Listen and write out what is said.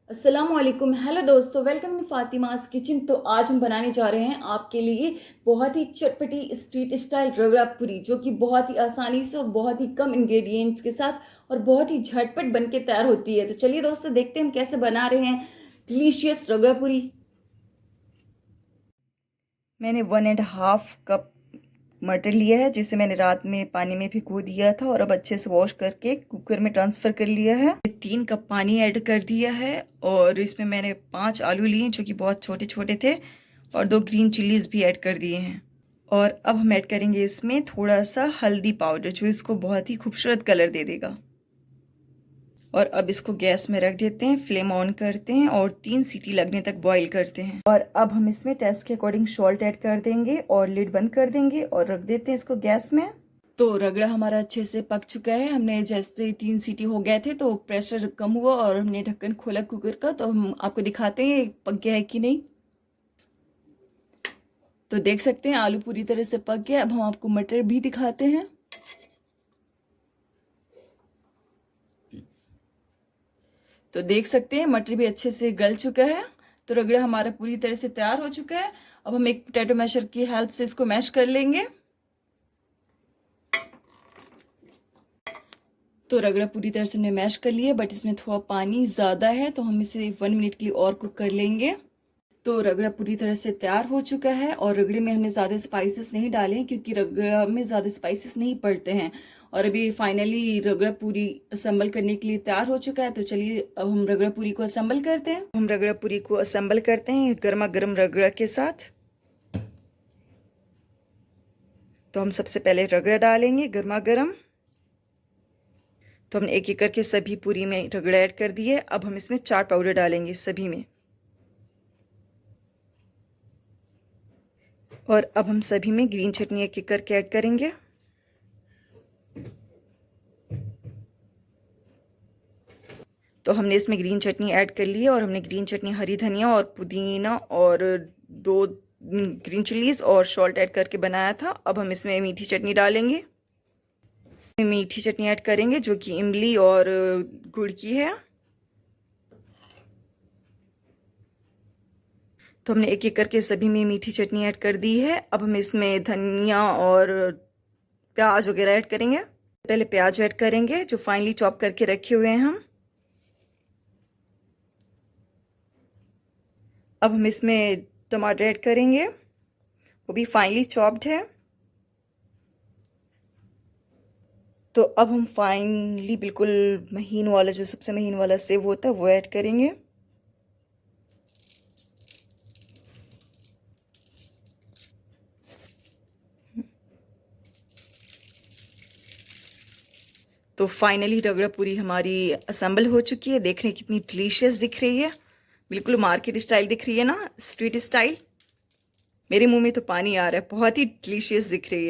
अस्सलामुअलैकुम। हेलो दोस्तों, welcome in Fatima's kitchen. तो आज हम बनाने जा रहे हैं आपके लिए बहुत ही चटपटी स्ट्रीट स्टाइल रगड़ा पूरी, जो कि बहुत ही आसानी से और बहुत ही कम इंग्रेडिएंट्स के साथ और बहुत ही झटपट बन के तैयार होती है। तो चलिए दोस्तों, देखते हैं हम कैसे बना रहे हैं डिलीशियस रगड़ा पूरी। मैंने 1.5 कप मटर लिया है, जिसे मैंने रात में पानी में भिगो दिया था और अब अच्छे से वॉश करके कुकर में ट्रांसफ़र कर लिया है। 3 कप पानी ऐड कर दिया है और इसमें मैंने 5 आलू लिए जो कि बहुत छोटे छोटे थे और 2 ग्रीन चिलीज़ भी ऐड कर दिए हैं। और अब हम ऐड करेंगे इसमें थोड़ा सा हल्दी पाउडर, जो इसको बहुत ही खूबसूरत कलर दे देगा। और अब इसको गैस में रख देते हैं, फ्लेम ऑन करते हैं और 3 सीटी लगने तक बॉईल करते हैं। और अब हम इसमें टेस्ट के अकॉर्डिंग सॉल्ट ऐड कर देंगे और लिड बंद कर देंगे और रख देते हैं इसको गैस में। तो रगड़ा हमारा अच्छे से पक चुका है। हमने जैसे 3 सीटी हो गए थे तो प्रेशर कम हुआ और हमने ढक्कन खोला कुकर का। तो हम आपको दिखाते हैं पक गया है कि नहीं। तो देख सकते हैं आलू पूरी तरह से पक गया। अब हम आपको मटर भी दिखाते हैं। तो देख सकते हैं मटर भी अच्छे से गल चुका है। तो रगड़ा हमारा पूरी तरह से तैयार हो चुका है। अब हम एक पोटैटो मैशर की हेल्प से इसको मैश कर लेंगे। तो रगड़ा पूरी तरह से हमने मैश कर लिया, बट इसमें थोड़ा पानी ज़्यादा है तो हम इसे 1 मिनट के लिए और कुक कर लेंगे। तो रगड़ा पूरी तरह से तैयार हो चुका है और रगड़े में हमने ज़्यादा स्पाइसेस नहीं डाले हैं क्योंकि रगड़ा में ज़्यादा स्पाइसेस नहीं पड़ते हैं। और अभी फाइनली रगड़ा पूरी असेंबल करने के लिए तैयार हो चुका है। तो चलिए अब हम रगड़ा पूरी को असेंबल करते हैं। हम रगड़ा पूरी को असेंबल करते हैं गर्मा गर्म रगड़ा के साथ। तो हम सबसे पहले रगड़ा डालेंगे गर्मा गर्म। तो हमने एक एक करके सभी पूरी में रगड़ा ऐड कर दिए। अब हम इसमें चाट पाउडर डालेंगे सभी में। और अब हम सभी में ग्रीन चटनी एक एक करके ऐड करेंगे। तो हमने इसमें ग्रीन चटनी ऐड कर ली है और हमने ग्रीन चटनी, हरी धनिया और पुदीना और 2 ग्रीन चिलीज़ और सॉल्ट ऐड करके बनाया था। अब हम इसमें मीठी चटनी डालेंगे। मीठी चटनी ऐड करेंगे जो कि इमली और गुड़ की है। तो हमने एक एक करके सभी में मीठी चटनी ऐड कर दी है। अब हम इसमें धनिया और प्याज वगैरह ऐड करेंगे। पहले प्याज ऐड करेंगे जो फाइनली चॉप करके रखे हुए हैं हम। अब हम इसमें टमाटर ऐड करेंगे, वो भी फाइनली चॉप्ड है। तो अब हम फाइनली बिल्कुल महीन वाला, जो सबसे महीन वाला सेव होता है, वो ऐड करेंगे। तो फाइनली रगड़ा पूरी हमारी असेंबल हो चुकी है। देखने कितनी डिलीशियस दिख रही है, बिल्कुल मार्केट स्टाइल दिख रही है ना, स्ट्रीट स्टाइल। मेरे मुंह में तो पानी आ रहा है, बहुत ही डिलीशियस दिख रही है।